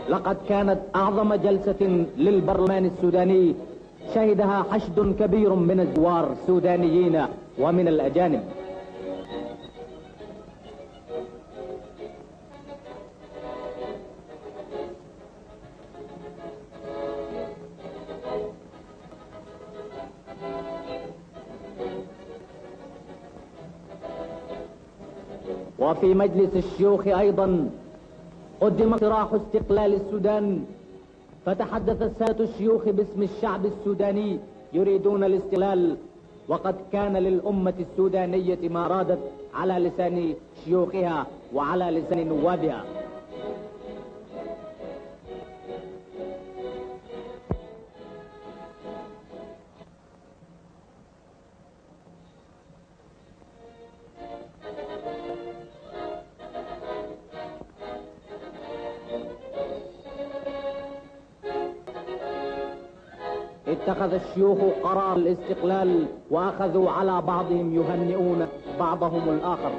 لقد كانت أعظم جلسة للبرلمان السوداني شهدها حشد كبير من الزوار السودانيين ومن الأجانب. وفي مجلس الشيوخ أيضا قدم اقتراح استقلال السودان، فتحدث السادة الشيوخ باسم الشعب السوداني يريدون الاستقلال، وقد كان للأمة السودانية ما أرادت على لسان شيوخها وعلى لسان نوابها. اتخذ الشيوخ قرار الاستقلال واخذوا على بعضهم يهنئون بعضهم الاخر.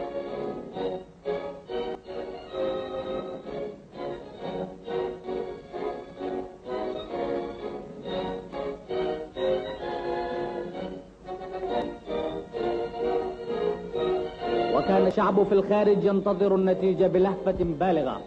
وكان الشعب في الخارج ينتظر النتيجة بلهفة بالغة.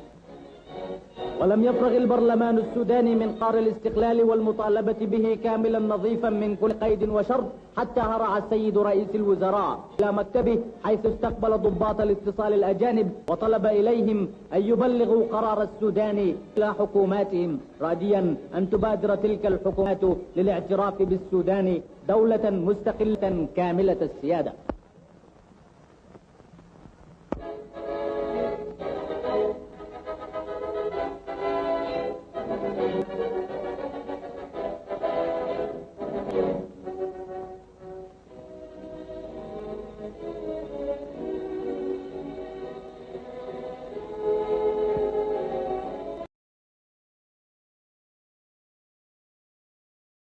ولم يفرغ البرلمان السوداني من قرار الاستقلال والمطالبة به كاملا نظيفا من كل قيد وشرط، حتى هرع السيد رئيس الوزراء إلى مكتبه حيث استقبل ضباط الاتصال الأجانب وطلب إليهم أن يبلغوا قرار السوداني إلى حكوماتهم، راديا أن تبادر تلك الحكومات للاعتراف بالسودان دولة مستقلة كاملة السيادة.